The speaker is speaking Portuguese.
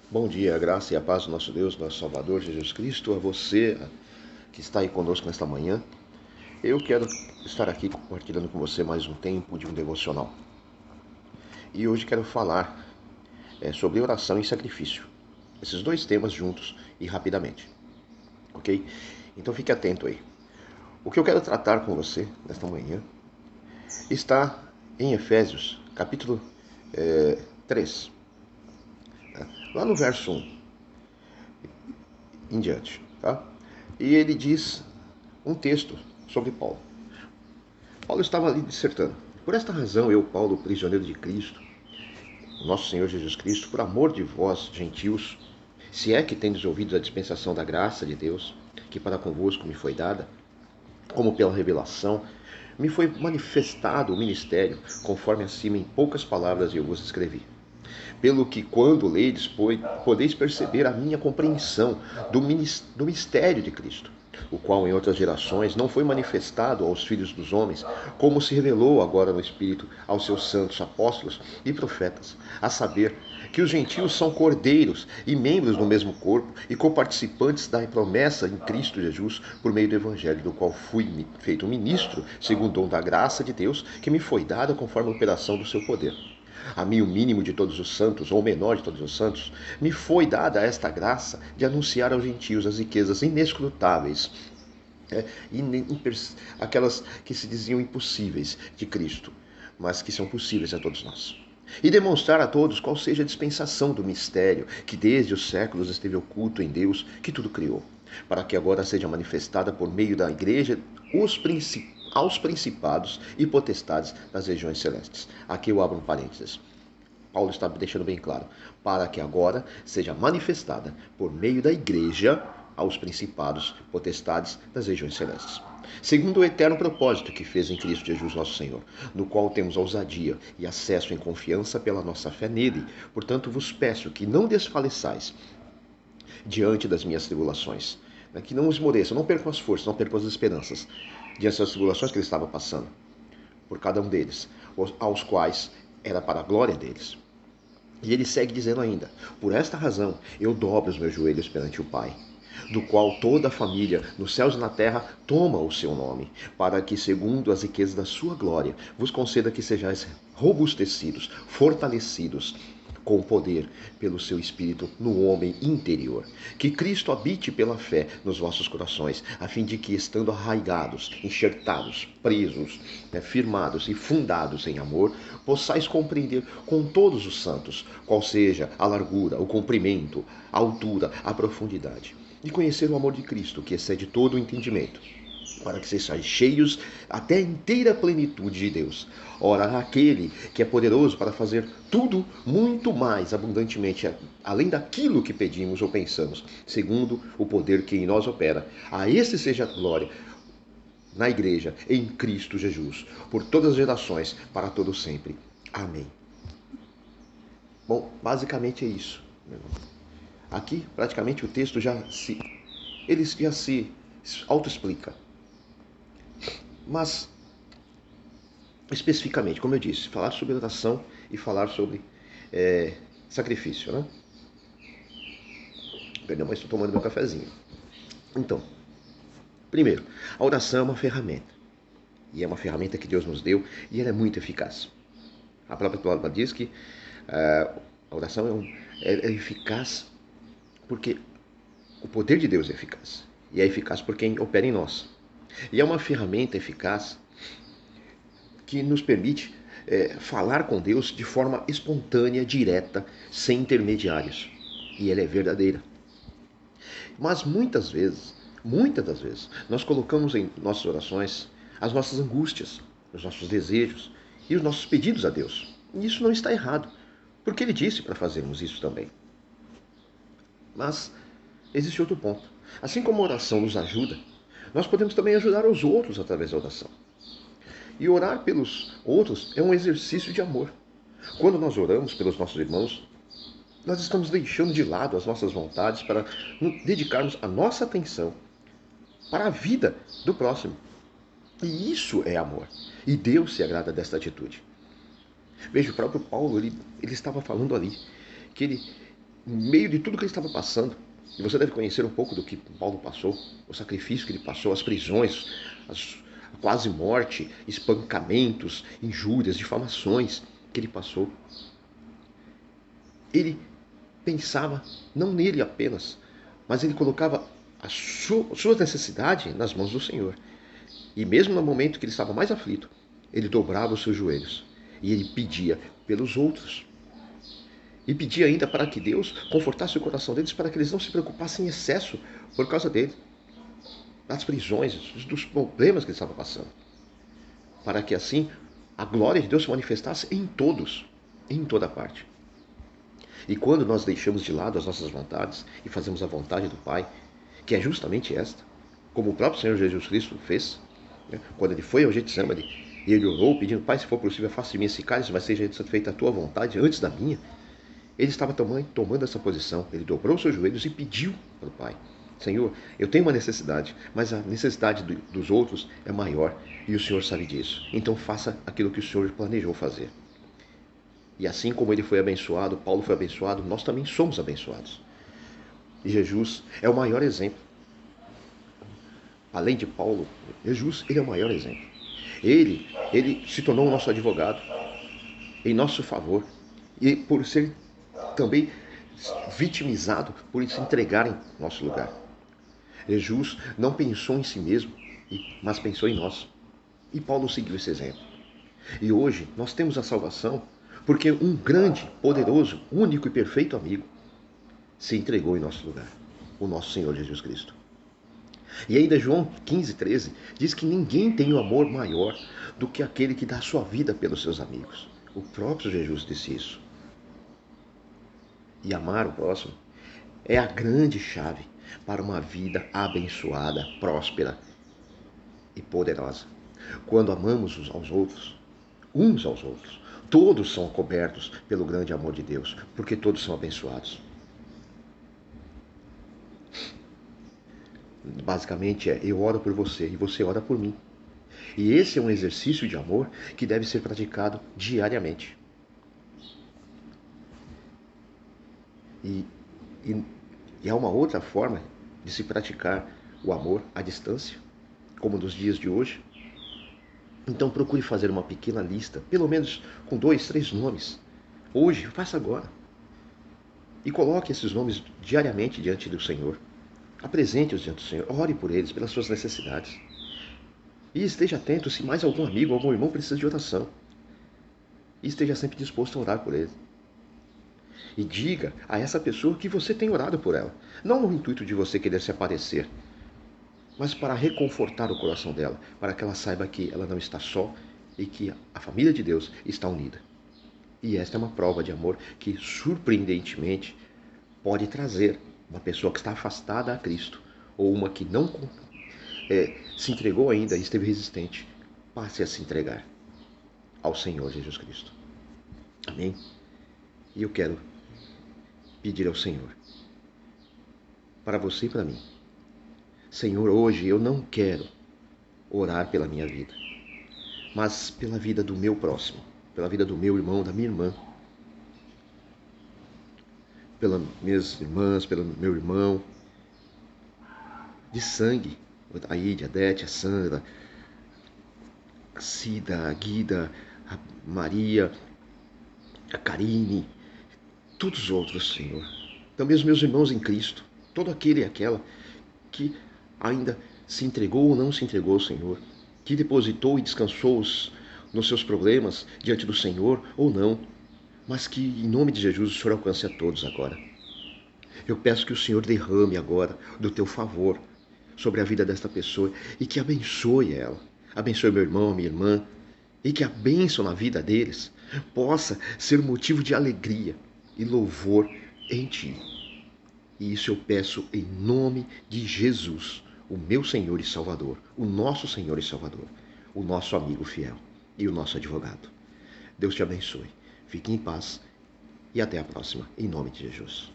Bom dia, a graça e a paz do nosso Deus, nosso Salvador Jesus Cristo, a você que está aí conosco nesta manhã. Eu quero estar aqui compartilhando com você mais um tempo de um devocional. E hoje quero falar sobre oração e sacrifício. Esses dois temas juntos e rapidamente, ok? Então fique atento aí. O que eu quero tratar com você nesta manhã está em Efésios, capítulo 3, lá no verso 1 em diante, tá? E ele diz um texto sobre Paulo. Paulo estava ali dissertando: por esta razão eu, Paulo, prisioneiro de Cristo, nosso Senhor Jesus Cristo, por amor de vós, gentios, se é que tendes ouvido a dispensação da graça de Deus, que para convosco me foi dada, como pela revelação, me foi manifestado o ministério, conforme acima em poucas palavras eu vos escrevi. Pelo que, quando ledes, podeis perceber a minha compreensão do mistério de Cristo, o qual em outras gerações não foi manifestado aos filhos dos homens, como se revelou agora no Espírito aos seus santos apóstolos e profetas, a saber, que os gentios são cordeiros e membros do mesmo corpo e coparticipantes da promessa em Cristo Jesus por meio do Evangelho, do qual fui feito ministro, segundo o dom da graça de Deus, que me foi dada conforme a operação do seu poder. A mim, o mínimo de todos os santos, ou o menor de todos os santos, me foi dada esta graça de anunciar aos gentios as riquezas inescrutáveis, é, aquelas que se diziam impossíveis de Cristo, mas que são possíveis a todos nós. E demonstrar a todos qual seja a dispensação do mistério que desde os séculos esteve oculto em Deus, que tudo criou, para que agora seja manifestada por meio da Igreja aos principados e potestades das regiões celestes. Aqui eu abro um parênteses. Paulo está deixando bem claro, para que agora seja manifestada por meio da Igreja aos principados, potestades das regiões celestes. Segundo o eterno propósito que fez em Cristo Jesus nosso Senhor, no qual temos ousadia e acesso em confiança pela nossa fé nele. Portanto, vos peço que não desfaleçais diante das minhas tribulações, que não esmoreçam, não percam as forças, não percam as esperanças diante das tribulações que ele estava passando, por cada um deles, aos quais era para a glória deles. E ele segue dizendo ainda: por esta razão eu dobro os meus joelhos perante o Pai, do qual toda a família, nos céus e na terra, toma o seu nome, para que, segundo as riquezas da sua glória, vos conceda que sejais robustecidos, fortalecidos, com poder pelo seu Espírito no homem interior. Que Cristo habite pela fé nos vossos corações, a fim de que, estando arraigados, enxertados, presos, firmados e fundados em amor, possais compreender com todos os santos qual seja a largura, o comprimento, a altura, a profundidade, e conhecer o amor de Cristo, que excede todo o entendimento, para que sejais cheios até a inteira plenitude de Deus. Ora, aquele que é poderoso para fazer tudo muito mais abundantemente, além daquilo que pedimos ou pensamos, segundo o poder que em nós opera, a esse seja a glória na Igreja, em Cristo Jesus, por todas as gerações, para todo sempre. Amém. Bom, basicamente é isso. Aqui, praticamente, o texto ele já se autoexplica. Mas, especificamente, como eu disse, falar sobre oração e falar sobre sacrifício, né? Perdão, mas estou tomando meu cafezinho. Então, primeiro, a oração é uma ferramenta. E é uma ferramenta que Deus nos deu e ela é muito eficaz. A própria palavra diz que a oração é eficaz porque o poder de Deus é eficaz. E é eficaz por quem opera em nós. E é uma ferramenta eficaz que nos permite falar com Deus de forma espontânea, direta, sem intermediários. E ela é verdadeira. Mas muitas das vezes, nós colocamos em nossas orações as nossas angústias, os nossos desejos e os nossos pedidos a Deus. E isso não está errado, porque Ele disse para fazermos isso também. Mas existe outro ponto. Assim como a oração nos ajuda, nós podemos também ajudar os outros através da oração. E orar pelos outros é um exercício de amor. Quando nós oramos pelos nossos irmãos, nós estamos deixando de lado as nossas vontades para dedicarmos a nossa atenção para a vida do próximo. E isso é amor. E Deus se agrada desta atitude. Veja, o próprio Paulo, ele estava falando ali que ele no meio de tudo que ele estava passando, e você deve conhecer um pouco do que Paulo passou, o sacrifício que ele passou, as prisões, a quase morte, espancamentos, injúrias, difamações que ele passou. Ele pensava não nele apenas, mas ele colocava a sua necessidade nas mãos do Senhor. E mesmo no momento que ele estava mais aflito, ele dobrava os seus joelhos e ele pedia pelos outros. E pedia ainda para que Deus confortasse o coração deles, para que eles não se preocupassem em excesso por causa dele, das prisões, dos problemas que ele estava passando. Para que assim a glória de Deus se manifestasse em todos, em toda parte. E quando nós deixamos de lado as nossas vontades e fazemos a vontade do Pai, que é justamente esta, como o próprio Senhor Jesus Cristo fez, né? Quando ele foi ao Getsemane e ele orou pedindo: Pai, se for possível, faça de mim esse cálice, mas seja feita a tua vontade antes da minha. Ele estava tomando essa posição, ele dobrou seus joelhos e pediu para o Pai: Senhor, eu tenho uma necessidade, mas a necessidade dos outros é maior e o Senhor sabe disso. Então faça aquilo que o Senhor planejou fazer. E assim como ele foi abençoado, Paulo foi abençoado, nós também somos abençoados. E Jesus é o maior exemplo. Além de Paulo, Jesus, ele é o maior exemplo. Ele se tornou o nosso advogado, em nosso favor. E por ser também vitimizado, por se entregar em nosso lugar. Jesus não pensou em si mesmo, mas pensou em nós. E Paulo seguiu esse exemplo. E hoje nós temos a salvação porque um grande, poderoso, único e perfeito amigo se entregou em nosso lugar, o nosso Senhor Jesus Cristo. E ainda João 15,13 diz que ninguém tem um amor maior do que aquele que dá sua vida pelos seus amigos. O próprio Jesus disse isso. E amar o próximo é a grande chave para uma vida abençoada, próspera e poderosa. Quando amamos uns aos outros, todos são cobertos pelo grande amor de Deus, porque todos são abençoados. Basicamente eu oro por você e você ora por mim. E esse é um exercício de amor que deve ser praticado diariamente. E há uma outra forma de se praticar o amor à distância, como nos dias de hoje. Então procure fazer uma pequena lista, pelo menos com 2, 3 nomes. Hoje, faça agora. E coloque esses nomes diariamente diante do Senhor. Apresente-os diante do Senhor. Ore por eles, pelas suas necessidades. E esteja atento se mais algum amigo ou algum irmão precisa de oração. E esteja sempre disposto a orar por ele. E diga a essa pessoa que você tem orado por ela. Não no intuito de você querer se aparecer, mas para reconfortar o coração dela, para que ela saiba que ela não está só e que a família de Deus está unida. E esta é uma prova de amor que, surpreendentemente, pode trazer uma pessoa que está afastada a Cristo, ou uma que não se entregou ainda e esteve resistente, passe a se entregar ao Senhor Jesus Cristo. Amém? E eu quero pedir ao Senhor, para você e para mim: Senhor, hoje eu não quero orar pela minha vida, mas pela vida do meu próximo, pela vida do meu irmão, da minha irmã, pelas minhas irmãs, pelo meu irmão de sangue, a Aide, a Dete, a Sandra, a Cida, a Guida, a Maria, a Karine, todos os outros, Senhor. Também os meus irmãos em Cristo, todo aquele e aquela que ainda se entregou ou não se entregou ao Senhor, que depositou e descansou nos seus problemas diante do Senhor ou não, mas que em nome de Jesus o Senhor alcance a todos agora. Eu peço que o Senhor derrame agora do teu favor sobre a vida desta pessoa e que abençoe ela, abençoe meu irmão, minha irmã, e que a bênção na vida deles possa ser motivo de alegria e louvor em ti. E isso eu peço em nome de Jesus, o meu Senhor e Salvador, o nosso Senhor e Salvador, o nosso amigo fiel e o nosso advogado. Deus te abençoe. Fique em paz e até a próxima, em nome de Jesus.